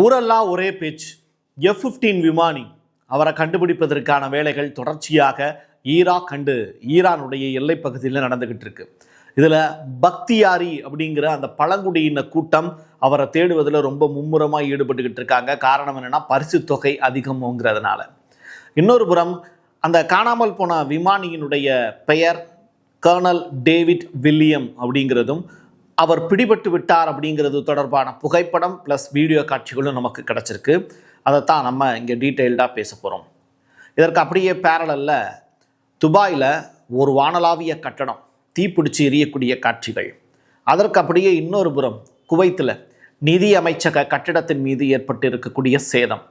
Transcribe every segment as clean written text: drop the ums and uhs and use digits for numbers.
ஊரெல்லாம் ஒரே பேச்சு. F-15 விமானி அவரை கண்டுபிடிப்பதற்கான வேலைகள் தொடர்ச்சியாக ஈரானுடைய எல்லை பகுதியில் நடந்துகிட்டு இருக்கு. இதில் பக்தியாரி அப்படிங்கிற அந்த பழங்குடியின கூட்டம் அவரை தேடுவதில் ரொம்ப மும்முரமாக ஈடுபட்டுக்கிட்டு இருக்காங்க. காரணம் என்னென்னா பரிசு தொகை அதிகம்ங்கிறதுனால. இன்னொரு புறம் அந்த காணாமல் போன விமானியினுடைய பெயர் கர்னல் டேவிட் வில்லியம் அப்படிங்கிறதும் அவர் பிடிபட்டு விட்டார் அப்படிங்கிறது தொடர்பான புகைப்படம் ப்ளஸ் வீடியோ காட்சிகளும் நமக்கு கிடச்சிருக்கு. அதைத்தான் நம்ம இங்கே டீட்டெயில்டாக பேச போகிறோம். இதற்கு அப்படியே பேரலில் துபாயில் ஒரு வானளாவிய கட்டடம் தீப்பிடிச்சு எரியக்கூடிய காட்சிகள். அதற்கு அப்படியே இன்னொரு புறம் குவைத்தில் நிதி அமைச்சக கட்டிடத்தின் மீது ஏற்பட்டு இருக்கக்கூடிய சேதம்.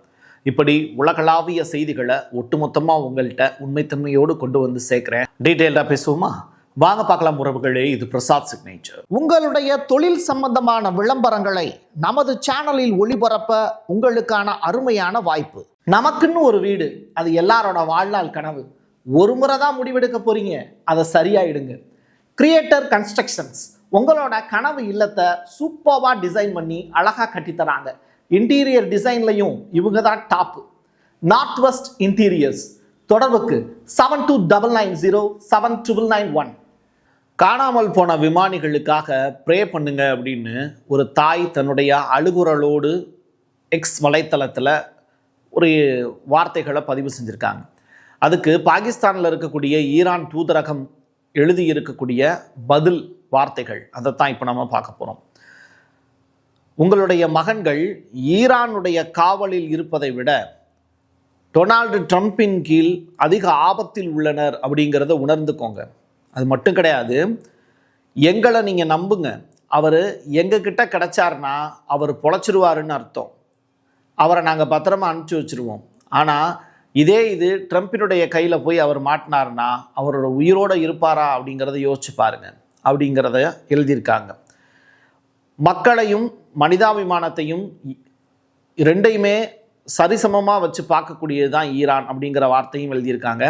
இப்படி உலகளாவிய செய்திகளை ஒட்டுமொத்தமாக உங்கள்கிட்ட உண்மைத்தன்மையோடு கொண்டு வந்து சேர்க்குறேன். டீட்டெயில்டாக பேசுவோமா? வாங்க பார்க்கலாம் உறவுகளே. இது பிரசாத் சிக்னேச்சர். உங்களுடைய தொழில் சம்பந்தமான விளம்பரங்களை நமது சேனலில் ஒளிபரப்ப உங்களுக்கான அருமையான வாய்ப்பு. நமக்குன்னு ஒரு வீடு, அது எல்லாரோட வாழ்நாள் கனவு. ஒரு முறை தான் முடிவெடுக்க போறீங்க, அதை சரியாயிடுங்க. கிரியேட்டர் கன்ஸ்ட்ரக்ஷன்ஸ் உங்களோட கனவு இல்லத்தை சூப்பர்வா டிசைன் பண்ணி அழகா கட்டித்தராங்க. இன்டீரியர் டிசைன்லையும் இவங்க தான் டாப். North west interiors. தொடர்புக்கு 7299079991. காணாமல் போன விமானிகளுக்காக ப்ரே பண்ணுங்க அப்படின்னு ஒரு தாய் தன்னுடைய அழுகுரலோடு எக்ஸ் வலைத்தளத்தில் ஒரு வார்த்தைகளை பதிவு செஞ்சுருக்காங்க. அதுக்கு பாகிஸ்தானில் இருக்கக்கூடிய ஈரான் தூதரகம் எழுதியிருக்கக்கூடிய பதில் வார்த்தைகள், அதைத்தான் இப்போ நம்ம பார்க்க போகிறோம். உங்களுடைய மகன்கள் ஈரானுடைய காவலில் இருப்பதை விட டொனால்டு ட்ரம்பின் கீழ் அதிக ஆபத்தில் உள்ளனர் அப்படிங்கிறத உணர்ந்துக்கோங்க. அது மட்டும் கிடையாது, எங்களை நீங்கள் நம்புங்க. அவர் எங்ககிட்ட கிடைச்சாருன்னா அவர் பொழைச்சிருவாருன்னு அர்த்தம். அவரை நாங்கள் பத்திரமா அனுப்பிச்சி வச்சுருவோம். ஆனால் இது ட்ரம்பினுடைய கையில் போய் அவர் மாட்டினார்னா அவரோட உயிரோடு இருப்பாரா அப்படிங்கிறத யோசிச்சு பாருங்க அப்படிங்கிறத எழுதியிருக்காங்க. மக்களையும் மனிதாபிமானத்தையும் ரெண்டையுமே சரிசமமாக வச்சு பார்க்கக்கூடியது தான் ஈரான் அப்படிங்கிற வார்த்தையும் எழுதியிருக்காங்க.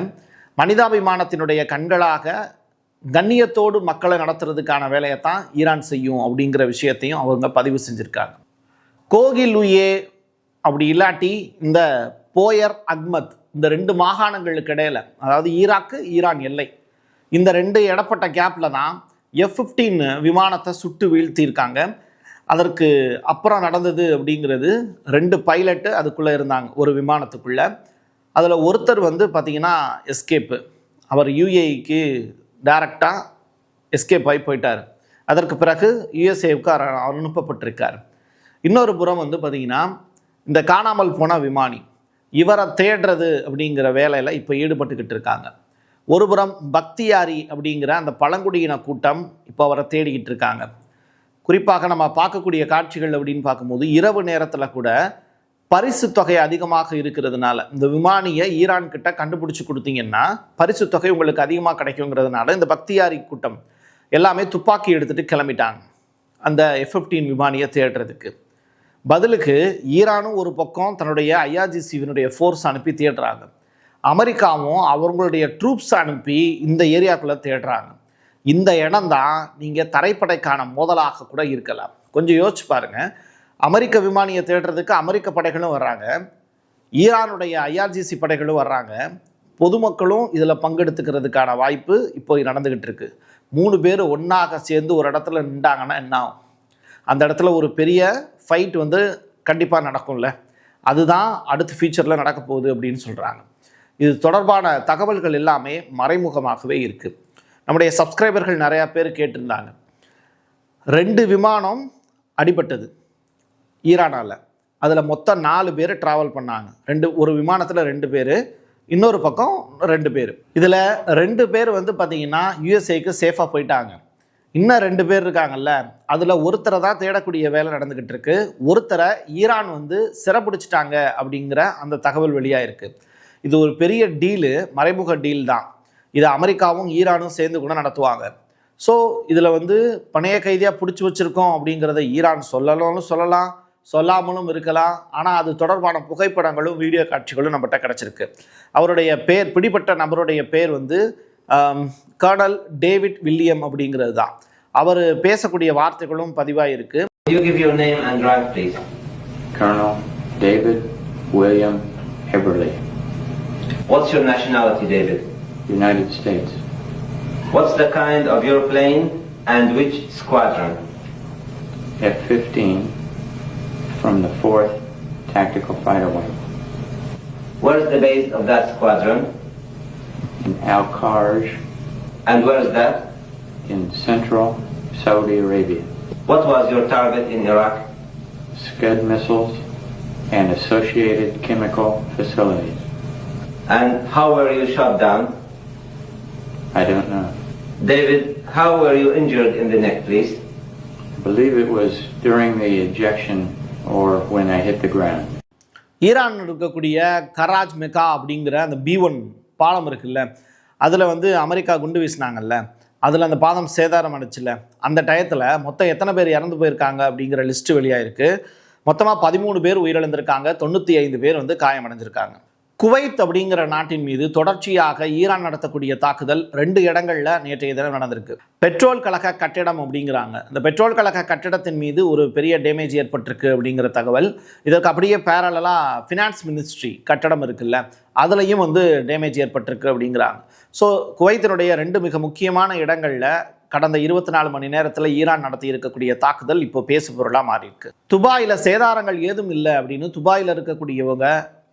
மனிதாபிமானத்தினுடைய கண்களாக கண்ணியத்தோடு மக்களை நடத்துறதுக்கான வேலையைத்தான் ஈரான் செய்யும் அப்படிங்கிற விஷயத்தையும் அவங்க பதிவு செஞ்சுருக்காங்க. கோகிலுயே அப்படி இல்லாட்டி இந்த போயர் அக்மத், இந்த ரெண்டு மாகாணங்களுக்கு இடையில, அதாவது ஈராக்கு ஈரான் எல்லை, இந்த ரெண்டு இடப்பட்ட கேப்பில் தான் F-15 விமானத்தை சுட்டு வீழ்த்தியிருக்காங்க. அதற்கு அப்புறம் நடந்தது அப்படிங்கிறது 2 பைலட்டு அதுக்குள்ளே இருந்தாங்க ஒரு விமானத்துக்குள்ளே. அதில் ஒருத்தர் பார்த்திங்கன்னா எஸ்கேப்பு, அவர் UAEக்கு டைரக்டாக எஸ்கேப் ஆகி போயிட்டார். அதற்கு பிறகு USA-வுக்கு அனுப்பப்பட்டிருக்கார். இன்னொரு புறம் பார்த்திங்கன்னா இந்த காணாமல் போன விமானி, இவரை தேடுறது அப்படிங்கிற வேலையில் இப்போ ஈடுபட்டுக்கிட்டு இருக்காங்க. ஒரு புறம் பக்தியாரி அப்படிங்கிற அந்த பழங்குடியின கூட்டம் இப்போ அவரை தேடிக்கிட்டு இருக்காங்க. குறிப்பாக நம்ம பார்க்கக்கூடிய காட்சிகள் அப்படின்னு பார்க்கும்போது இரவு நேரத்தில் கூட பரிசு தொகை அதிகமாக இருக்கிறதுனால, இந்த விமானியை ஈரான் கிட்ட கண்டுபிடிச்சி கொடுத்தீங்கன்னா பரிசு தொகை உங்களுக்கு அதிகமாக கிடைக்குங்கிறதுனால இந்த பக்தியாரி கூட்டம் எல்லாமே துப்பாக்கி எடுத்துகிட்டு கிளம்பிட்டாங்க அந்த F-15 விமானியை தேடுறதுக்கு. பதிலுக்கு ஈரானும் ஒரு பக்கம் தன்னுடைய IRGC-வினுடைய ஃபோர்ஸ் அனுப்பி தேடுறாங்க. அமெரிக்காவும் அவங்களுடைய ட்ரூப்ஸ் அனுப்பி இந்த ஏரியாக்குள்ளே தேடுறாங்க. இந்த இடம் தான் நீங்கள் தரைப்படைக்கான மோதலாக கூட இருக்கலாம். கொஞ்சம் யோசிச்சு பாருங்கள். அமெரிக்க விமானியை தேடுறதுக்கு அமெரிக்க படைகளும் வர்றாங்க, ஈரானுடைய IRGC படைகளும் வர்றாங்க, பொதுமக்களும் இதில் பங்கெடுத்துக்கிறதுக்கான வாய்ப்பு இப்போ நடந்துக்கிட்டு இருக்கு. 3 பேர் ஒன்றாக சேர்ந்து ஒரு இடத்துல நின்றாங்கன்னா என்ன ஆகும்? அந்த இடத்துல ஒரு பெரிய ஃபைட் கண்டிப்பாக நடக்கும்ல. அதுதான் அடுத்த ஃபியூச்சரில் நடக்க போகுது அப்படின்னு சொல்கிறாங்க. இது தொடர்பான தகவல்கள் எல்லாமே மறைமுகமாகவே இருக்குது. நம்முடைய சப்ஸ்கிரைபர்கள் நிறையா பேர் கேட்டிருந்தாங்க. 2 விமானம் அடிபட்டது ஈரானால். அதில் மொத்தம் 4 பேர் ட்ராவல் பண்ணாங்க. ஒரு விமானத்தில் 2 பேர், இன்னொரு பக்கம் 2 பேர். இதில் 2 பேர் பார்த்திங்கன்னா USA-க்கு சேஃபாக போயிட்டாங்க. இன்னும் 2 பேர் இருக்காங்கல்ல, அதில் ஒருத்தரை தான் தேடக்கூடிய வேலை நடந்துக்கிட்டு இருக்கு. ஒருத்தரை ஈரான் சிறைப்பிடிச்சிட்டாங்க அப்படிங்கிற அந்த தகவல் வெளியாக இருக்குது. இது ஒரு பெரிய டீலு, மறைமுக டீல் தான். இதை அமெரிக்காவும் ஈரானும் சேர்ந்து கூட நடத்துவாங்க. ஸோ இதில் பணைய கைதியாக பிடிச்சி வச்சுருக்கோம் அப்படிங்கிறத ஈரான் சொல்லலாம், சொல்லாமலும் இருக்கலாம். ஆனால் அது தொடர்பான புகைப்படங்களும் வீடியோ காட்சிகளும் நம்மகிட்ட கிடச்சிருக்கு. அவருடைய பேர், பிடிப்பட்ட நபருடைய பேர் கர்னல் டேவிட் வில்லியம் அப்படிங்கிறது தான். அவர் பேசக்கூடிய வார்த்தைகளும் பதிவாக இருக்குது. You give your name and rank, please. Colonel David William Heberly, What's your nationality, David? United States. What's the kind of your plane and which squadron? F-15 from the 4th Tactical Fighter Wing. Where's the base of that squadron? In Al-Kharj And where is that? in central Saudi Arabia. What was your target in Iraq? Scud missiles and associated chemical facilities. And how were you shot down? I don't know. David, how were you injured in the neck, please? I believe it was during the ejection or when I hit the ground. Iran இருக்கக்கூடிய garage Mecca அப்படிங்கிற அந்த B1 பாலம் இருக்குல்ல, அதில் வந்து America குண்டு வீசினாங்கல்ல, அதில் அந்த பாலம் சேதாரம் அடைச்சில்ல, அந்த டயத்தில் மொத்தம் எத்தனை பேர் இறந்து போயிருக்காங்க அப்படிங்கிற லிஸ்ட்டு வெளியாயிருக்கு. மொத்தமாக 13 பேர் உயிரிழந்திருக்காங்க, 95 பேர் வந்து காயமடைஞ்சிருக்காங்க. குவைத் அப்படிங்கிற நாட்டின் மீது தொடர்ச்சியாக ஈரான் நடத்தக்கூடிய தாக்குதல் 2 இடங்களில் நேற்றைய தினம் நடந்திருக்கு. பெட்ரோல் கழக கட்டிடம் அப்படிங்கிறாங்க. இந்த பெட்ரோல் கழக கட்டிடத்தின் மீது ஒரு பெரிய டேமேஜ் ஏற்பட்டிருக்கு அப்படிங்கிற தகவல். இதற்கு அப்படியே பேரலாக ஃபினான்ஸ் மினிஸ்ட்ரி கட்டடம் இருக்குல்ல, அதுலேயும் வந்து டேமேஜ் ஏற்பட்டிருக்கு அப்படிங்கிறாங்க. ஸோ குவைத்தினுடைய 2 மிக முக்கியமான இடங்களில் கடந்த 24 மணி நேரத்தில் ஈரான் நடத்தி இருக்கக்கூடிய தாக்குதல் இப்போ பேசு பொருளாக மாறியிருக்கு. துபாயில் சேதாரங்கள் ஏதும் இல்லை அப்படின்னு துபாயில் இருக்கக்கூடியவங்க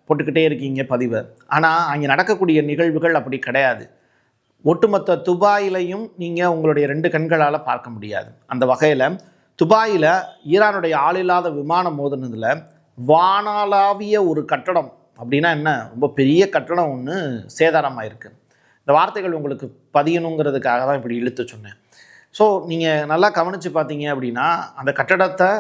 போட்டுக்கிட்டே இருக்கீங்க பதிவு. ஆனால் அங்கே நடக்கக்கூடிய நிகழ்வுகள் அப்படி கிடையாது. ஒட்டுமொத்த துபாயிலையும் நீங்கள் உங்களுடைய 2 கண்களால் பார்க்க முடியாது. அந்த வகையில் துபாயில் ஈரானுடைய ஆளில்லாத விமானம் மோதினதில் வானாளாவிய ஒரு கட்டடம் அப்படின்னா என்ன, ரொம்ப பெரிய கட்டடம் ஒன்று சேதாரமாயிருக்கு. இந்த வார்த்தைகள் உங்களுக்கு பதியணுங்கிறதுக்காக தான் இப்படி இழுத்து சொன்னேன். ஸோ நீங்கள் நல்லா கவனித்து பார்த்தீங்க அப்படின்னா அந்த கட்டடத்தை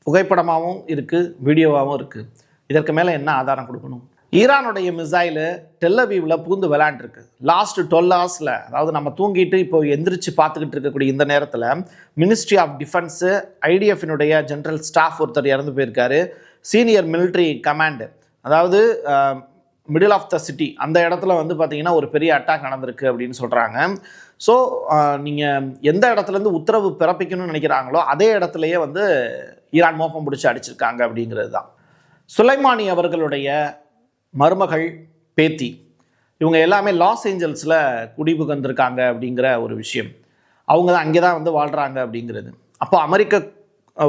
புகைப்படமாகவும் இருக்குது, வீடியோவாகவும் இருக்குது. இதற்கு மேலே என்ன ஆதாரம் கொடுக்கணும்? ஈரானுடைய மிசைலு டெல்லவீவில் பூந்து விளையாண்டுருக்கு. லாஸ்ட் 12 ஹவர்ஸில், அதாவது நம்ம தூங்கிட்டு இப்போ எந்திரிச்சு பார்த்துக்கிட்டு இருக்கக்கூடிய இந்த நேரத்தில் மினிஸ்ட்ரி ஆஃப் டிஃபென்ஸு ஐடிஎஃபினுடைய ஜென்ரல் ஸ்டாஃப் ஒருத்தர் இறந்து போயிருக்காரு. சீனியர் மிலிட்ரி கமாண்டு, அதாவது மிடில் ஆஃப் த சிட்டி அந்த இடத்துல வந்து பார்த்திங்கன்னா ஒரு பெரிய அட்டாக் நடந்திருக்கு அப்படின்னு சொல்கிறாங்க. ஸோ நீங்கள் எந்த இடத்துலேருந்து உத்தரவு பிறப்பிக்கணும்னு நினைக்கிறாங்களோ அதே இடத்துலையே வந்து ஈரான் மோப்பம் பிடிச்சி அடிச்சிருக்காங்க அப்படிங்கிறது தான். சுலைமானி அவர்களுடைய மருமகள், பேத்தி, இவங்க எல்லாமே லாஸ் ஏஞ்சல்ஸில் குடிபுகந்திருக்காங்க அப்படிங்கிற ஒரு விஷயம். அவங்க தான் அங்கே தான் வந்து வாழ்கிறாங்க அப்படிங்கிறது. அப்போ அமெரிக்க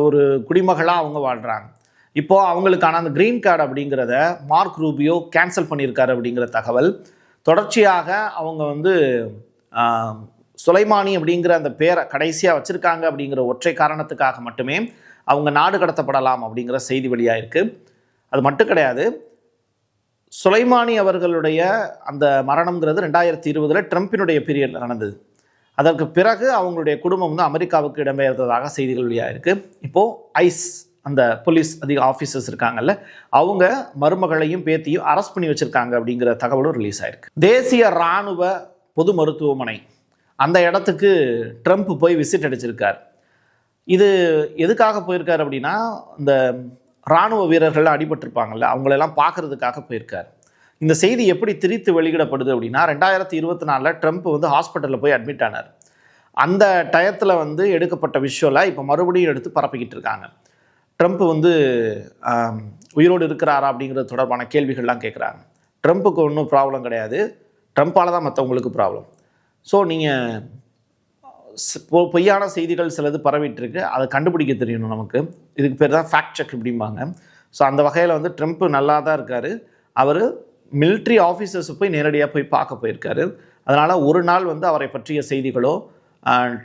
ஒரு குடிமகளாக அவங்க வாழ்கிறாங்க. இப்போது அவங்களுக்கான அந்த க்ரீன் கார்டு அப்படிங்கிறத மார்க் ரூபியோ கேன்சல் பண்ணியிருக்காரு அப்படிங்கிற தகவல். தொடர்ச்சியாக அவங்க வந்து சுலைமானி அப்படிங்கிற அந்த பேரை கடைசியாக வச்சுருக்காங்க அப்படிங்கிற ஒற்றை காரணத்துக்காக மட்டுமே அவங்க நாடு கடத்தப்படலாம் அப்படிங்கிற செய்தி வெளியாயிருக்கு. அது மட்டும் கிடையாது, சுலைமானி அவர்களுடைய அந்த மரணம்ங்கிறது 2020 ட்ரம்பினுடைய பீரியடில் நடந்தது. அதற்கு பிறகு அவங்களுடைய குடும்பம் வந்து அமெரிக்காவுக்கு இடம்பெயர்ந்ததாக செய்திகள் வெளியாயிருக்கு. இப்போது ஐஸ் அந்த போலீஸ் அதிக ஆஃபீஸர்ஸ் இருக்காங்கல்ல, அவங்க மருமகளையும் பேத்தியும் அரெஸ்ட் பண்ணி வச்சுருக்காங்க அப்படிங்கிற தகவலும் ரிலீஸ் ஆயிருக்கு. தேசிய இராணுவ பொது மருத்துவமனை அந்த இடத்துக்கு ட்ரம்ப் போய் விசிட் அடிச்சிருக்கார். இது எதுக்காக போயிருக்கார் அப்படின்னா, இந்த இராணுவ வீரர்கள் அடிபட்டிருப்பாங்கள்ல, அவங்களெல்லாம் பார்க்குறதுக்காக போயிருக்கார். இந்த செய்தி எப்படி திரித்து வெளியிடப்படுது அப்படின்னா, 2024 ட்ரம்ப் வந்து ஹாஸ்பிட்டலில் போய் அட்மிட் ஆனார். அந்த டயத்தில் வந்து எடுக்கப்பட்ட விஷுவலை இப்போ மறுபடியும் எடுத்து பரப்பிக்கிட்டு இருக்காங்க. ட்ரம்ப் வந்து உயிரோடு இருக்கிறாரா அப்படிங்கிறது தொடர்பான கேள்விகள்லாம் கேட்குறாங்க. ட்ரம்ப்புக்கு ஒன்றும் ப்ராப்ளம் கிடையாது, ட்ரம்ப்பால் தான் மற்றவங்களுக்கு ப்ராப்ளம். ஸோ நீங்கள் பொய்யான செய்திகள் சிலது பரவிட்டு இருக்கு, அதை கண்டுபிடிக்க தெரியணும் நமக்கு. இதுக்கு பேர் தான் ஃபேக்ட் செக் இப்படிம்பாங்க. ஸோ அந்த வகையில் வந்து ட்ரம்ப் நல்லா தான் இருக்கார். அவர் மிலிட்ரி ஆஃபீஸர்ஸை போய் நேரடியாக போய் பார்க்க போயிருக்காரு. அதனால் ஒரு நாள் வந்து அவரை பற்றிய செய்திகளோ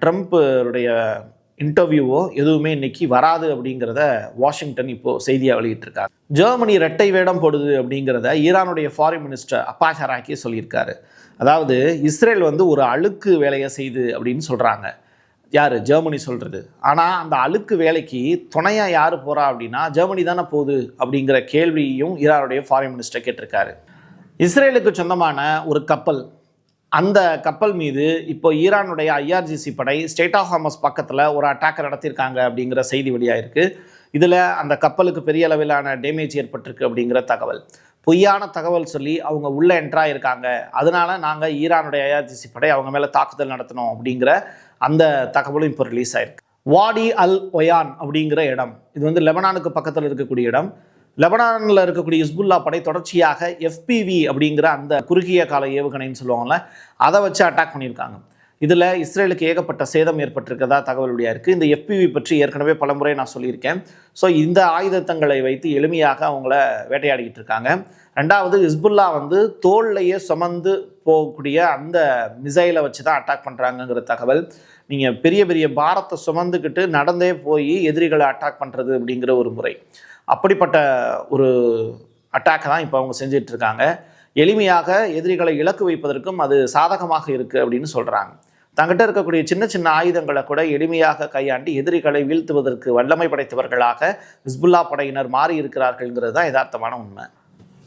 ட்ரம்ப்புடைய இன்டர்வியூவோ எதுவுமே இன்னைக்கு வராது அப்படிங்கிறத வாஷிங்டன் இப்போது செய்தியாக வெளியிட்டிருக்காரு. ஜெர்மனி இரட்டை வேடம் போடுது அப்படிங்கிறத ஈரானுடைய ஃபாரின் மினிஸ்டர் அப்பாஸ் அராக்கி சொல்லியிருக்காரு. அதாவது இஸ்ரேல் வந்து ஒரு அழுக்கு வேலையை செய்து அப்படின்னு சொல்கிறாங்க. யார்? ஜெர்மனி சொல்கிறது. ஆனால் அந்த அழுக்கு வேலைக்கு துணையாக யார் போகிறா அப்படின்னா ஜெர்மனி தானே போகுது அப்படிங்கிற கேள்வியும் ஈரானுடைய ஃபாரின் மினிஸ்டர் கேட்டிருக்காரு. இஸ்ரேலுக்கு சொந்தமான ஒரு கப்பல், அந்த கப்பல் மீது இப்போ ஈரானுடைய IRGC படை ஸ்டேட் ஆஃப் ஹார்மஸ் பக்கத்தில் ஒரு அட்டாக் நடத்தியிருக்காங்க அப்படிங்கிற செய்தி வெளியாயிருக்கு. இதில் அந்த கப்பலுக்கு பெரிய அளவிலான டேமேஜ் ஏற்பட்டிருக்கு அப்படிங்கிற தகவல். பொய்யான தகவல் சொல்லி அவங்க உள்ளே என்ட்ராயிருக்காங்க, அதனால நாங்கள் ஈரானுடைய IRGC படை அவங்க மேலே தாக்குதல் நடத்தணும் அப்படிங்கிற அந்த தகவலும் இப்போ ரிலீஸ் ஆயிருக்கு. வாடி அல் ஒயான் அப்படிங்கிற இடம், இது வந்து லெபனானுக்கு பக்கத்தில் இருக்கக்கூடிய இடம். லெபனானில் இருக்கக்கூடிய ஹிஸ்புல்லா படை தொடர்ச்சியாக FPV அப்படிங்கிற அந்த குறுகிய கால ஏவுகணைன்னு சொல்லுவாங்கள்ல, அதை வச்சு அட்டாக் பண்ணியிருக்காங்க. இதில் இஸ்ரேலுக்கு ஏகப்பட்ட சேதம் ஏற்பட்டிருக்கதா தகவலுடைய இருக்குது. இந்த FPV பற்றி ஏற்கனவே பலமுறை நான் சொல்லியிருக்கேன். ஸோ இந்த ஆயுதங்களை வைத்து எளிமையாக அவங்கள வேட்டையாடிக்கிட்டு இருக்காங்க. ரெண்டாவது, ஹிஸ்புல்லா தோல்லையே சுமந்து போகக்கூடிய அந்த மிசைலை வச்சு தான் அட்டாக் பண்ணுறாங்கங்கிற தகவல். நீங்கள் பெரிய பெரிய பாரத்தை சுமந்துக்கிட்டு நடந்தே போய் எதிரிகளை அட்டாக் பண்ணுறது அப்படிங்கிற ஒரு முறை, அப்படிப்பட்ட ஒரு அட்டாக்கை தான் இப்போ அவங்க செஞ்சிட்ருக்காங்க. எளிமையாக எதிரிகளை இலக்கு வைப்பதற்கும் அது சாதகமாக இருக்குது அப்படின்னு சொல்கிறாங்க. தங்கிட்ட இருக்கக்கூடிய சின்ன சின்ன ஆயுதங்களை கூட எளிமையாக கையாண்டு எதிரிகளை வீழ்த்துவதற்கு வல்லமை படைத்தவர்களாக ஹிஸ்புல்லா படையினர் மாறி இருக்கிறார்கள்ங்கிறது தான் யதார்த்தமான உண்மை.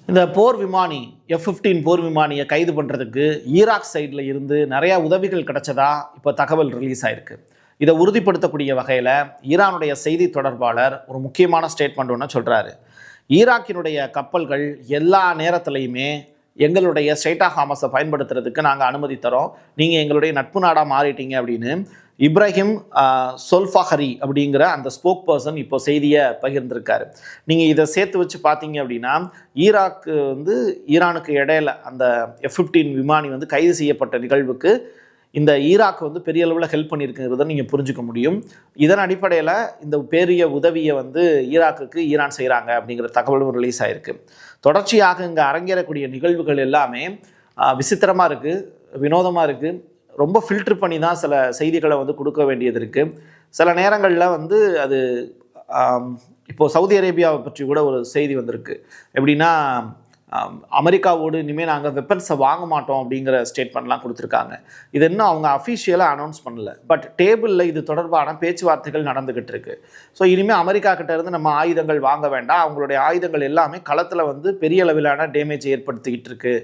இந்த போர் விமானி F-15 போர் விமானியை கைது பண்ணுறதுக்கு ஈராக் சைடில் இருந்து நிறையா உதவிகள் கிடைச்சதா இப்போ தகவல் ரிலீஸ் ஆயிருக்கு. இதை உறுதிப்படுத்தக்கூடிய வகையில் ஈரானுடைய செய்தி தொடர்பாளர் ஒரு முக்கியமான ஸ்டேட்மெண்ட் ஒன்று சொல்கிறாரு. ஈராக்கினுடைய கப்பல்கள் எல்லா நேரத்துலையுமே எங்களுடைய ஸ்ட்ரெய்ட் ஆஃப் ஹார்மஸை பயன்படுத்துறதுக்கு நாங்கள் அனுமதி தரோம், நீங்கள் எங்களுடைய நட்பு நாடாக மாறிட்டீங்க அப்படின்னு இப்ராஹிம் சொல்ஃபஹரி அப்படிங்கிற அந்த ஸ்போக் பர்சன் இப்போ செய்தியை பகிர்ந்திருக்காரு. நீங்கள் இதை சேர்த்து வச்சு பார்த்தீங்க அப்படின்னா ஈரானுக்கு இடையில அந்த F-15 விமானி கைது செய்யப்பட்ட நிகழ்வுக்கு இந்த ஈராக் பெரிய அளவில் ஹெல்ப் பண்ணியிருக்குங்கிறத நீங்கள் புரிஞ்சுக்க முடியும். இதன் அடிப்படையில் இந்த பெரிய உதவியை ஈராக்குக்கு ஈரான் செய்கிறாங்க அப்படிங்கிற தகவலும் ரிலீஸ் ஆகிருக்கு. தொடர்ச்சியாக இங்கே அரங்கேறக்கூடிய நிகழ்வுகள் எல்லாமே விசித்திரமாக இருக்குது, வினோதமாக இருக்குது. ரொம்ப ஃபில்டர் பண்ணி தான் சில செய்திகளை கொடுக்க வேண்டியது இருக்குது. சில நேரங்களில் அது இப்போது சவுதி அரேபியாவை பற்றி கூட ஒரு செய்தி வந்திருக்கு. எப்படின்னா, அமெரிக்காவோடு இனிமேல் நாங்கள் வெப்பன்ஸை வாங்க மாட்டோம் அப்படிங்கிற ஸ்டேட்மெண்ட்லாம் கொடுத்துருக்காங்க. இது இன்னும் அவங்க அஃபிஷியலாக அனௌன்ஸ் பண்ணல, பட் டேபிளில் இது தொடர்பான பேச்சுவார்த்தைகள் நடந்துக்கிட்டு இருக்கு. ஸோ இனிமேல் அமெரிக்கா கிட்ட இருந்து நம்ம ஆயுதங்கள் வாங்க வேண்டாம், அவங்களுடைய ஆயுதங்கள் எல்லாமே களத்தில் பெரிய அளவிலான டேமேஜ் ஏற்பட்டுக்கிட்டு இருக்கு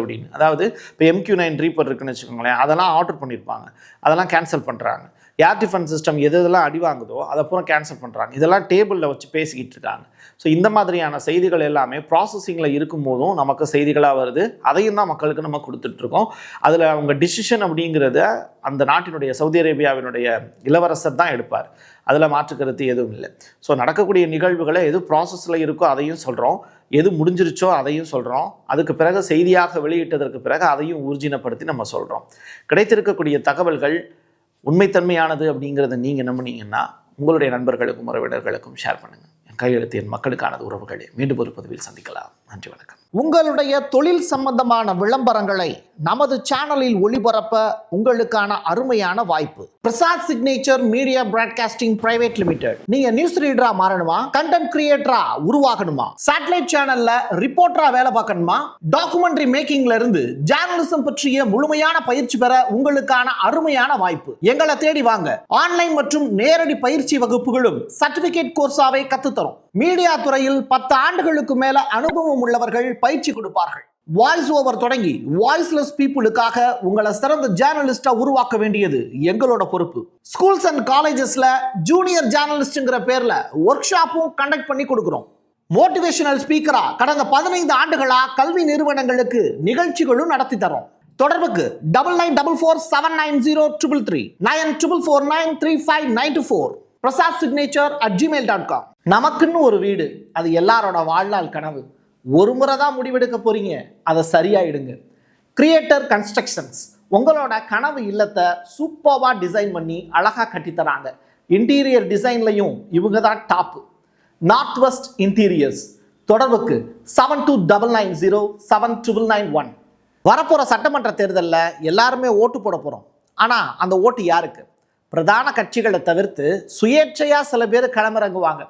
அப்படின்னு. அதாவது இப்போ MQ-9 ரீப்பர் இருக்குன்னு வச்சுக்கோங்களேன், அதெல்லாம் ஆர்டர் பண்ணியிருப்பாங்க, அதெல்லாம் கேன்சல் பண்ணுறாங்க. ஏர் டிஃபென்ஸ் சிஸ்டம் எதெல்லாம் அடி வாங்குதோ அதை பூரா கேன்சல் பண்ணுறாங்க. இதெல்லாம் டேபிளில் வச்சு பேசிக்கிட்டு இருக்காங்க. ஸோ இந்த மாதிரியான செய்திகள் எல்லாமே ப்ராசஸிங்கில் இருக்கும் போதும் நமக்கு செய்திகளாக வருது. அதையும் தான் மக்களுக்கு நம்ம கொடுத்துட்ருக்கோம். அதில் அவங்க டிசிஷன் அப்படிங்கிறத அந்த நாட்டினுடைய சவுதி அரேபியாவினுடைய இளவரசர் தான் எடுப்பார். அதில் மாற்றுக்கருத்து எதுவும் இல்லை. ஸோ நடக்கக்கூடிய நிகழ்வுகளை எது ப்ராசஸில் இருக்கோ அதையும் சொல்கிறோம், எது முடிஞ்சிருச்சோ அதையும் சொல்கிறோம். அதுக்கு பிறகு செய்தியாக வெளியிட்டதற்கு பிறகு அதையும் ஊர்ஜினப்படுத்தி நம்ம சொல்கிறோம். கிடைத்திருக்கக்கூடிய தகவல்கள் உண்மைத்தன்மையானது அப்படிங்கிறத நீங்கள் நம்பினீங்கன்னா உங்களுடைய நண்பர்களுக்கும் உறவினர்களுக்கும் ஷேர் பண்ணுங்கள். என் கையெழுத்து என் மக்களுக்கானது உறவுகளே. மீண்டும் ஒரு பதிவில் சந்திக்கலாம். நன்றி, வணக்கம். உங்களுடைய தொழில் சம்பந்தமான விளம்பரங்களை நமது சேனலில் ஒளிபரப்ப உங்களுக்கான அருமையான வாய்ப்பு. Prasad signature media broadcasting private limited. நீங்க நியூஸ் ரீடரா மாறணுமா, கண்டென்ட் கிரியேட்டரா உருவாகணுமா, சேட்டலைட் சேனல்ல ரிப்போர்ட்டரா வேலை பார்க்கணுமா, டாக்குமெண்ட்ரி மேக்கிங்ல இருந்து ஜேர்னலிசம் பற்றிய முழுமையான பயிற்சி பெற உங்களுக்கான அருமையான வாய்ப்பு. எங்களை தேடி வாங்க. ஆன்லைன் மற்றும் நேரடி பயிற்சி வகுப்புகளும் சர்டிபிகேட் கோர்ஸாவே கத்துத்தரும். மீடியா துறையில் 10 ஆண்டுகளுக்கு மேல அனுபவம் உள்ளவர்கள் பயிற்சி கொடுப்பார்கள். வாய்ஸ் ஓவர் தொடங்கி வாய்ஸ்லெஸ் பீப்புளுக்காக உங்களை சிறந்த ஜேர்னலிஸ்டா உருவாக்க வேண்டியது எங்களோட பொறுப்பு. ஸ்கூல்ஸ் அண்ட் காலேஜஸ்ல ஜூனியர் ஜேர்னலிஸ்ட்ங்கிற பேர்ல ஒர்க் ஷாப்பும் கண்டக்ட் பண்ணி கொடுக்கிறோம். மோட்டிவேஷனல் ஸ்பீக்கரா கடந்த 15 ஆண்டுகளா கல்வி நிறுவனங்களுக்கு நிகழ்ச்சிகளும் நடத்தி தரோம். தொடர்புக்கு 9944790333 94493594 prasadsignature@gmail.com. நமக்குன்னு ஒரு வீடு, அது எல்லாரோட வாழ்நாள் கனவு. ஒரு முறை தான் முடிவெடுக்க போறீங்க, அதை சரியாயிடுங்க. கிரியேட்டர் கன்ஸ்ட்ரக்ஷன்ஸ் உங்களோட கனவு இல்லத்தை சூப்பர்வா டிசைன் பண்ணி அழகா கட்டித்தராங்க. இன்டீரியர் டிசைன்லையும் இவங்க தான் டாப். North west interiors. தொடர்புக்கு 7299079991. வரப்போற சட்டமன்ற தேர்தலில் எல்லாருமே ஓட்டு போட போறோம். ஆனா அந்த ஓட்டு யாருக்கு? பிரதான கட்சிகளை தவிர்த்து சுயேட்சையா சில பேர் களமிறங்குவாங்க.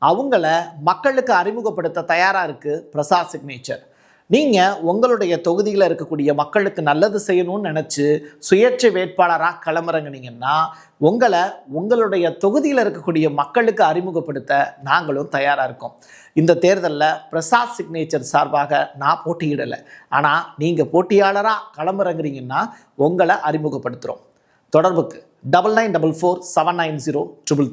அவங்கள மக்களுக்கு அறிமுகப்படுத்த தயாராக இருக்குது பிரசாத் சிக்னேச்சர். நீங்கள் உங்களுடைய தொகுதியில் இருக்கக்கூடிய மக்களுக்கு நல்லது செய்யணும்னு நினச்சி சுயேட்சை வேட்பாளராக களமிறங்கினீங்கன்னா உங்களை உங்களுடைய தொகுதியில் இருக்கக்கூடிய மக்களுக்கு அறிமுகப்படுத்த நாங்களும் தயாராக இருக்கோம். இந்த தேர்தலில் பிரசாத் சிக்னேச்சர் சார்பாக நான் போட்டியிடலை, ஆனால் நீங்கள் போட்டியாளராக களமிறங்குறீங்கன்னா உங்களை அறிமுகப்படுத்துகிறோம். தொடர்புக்கு 9944790333.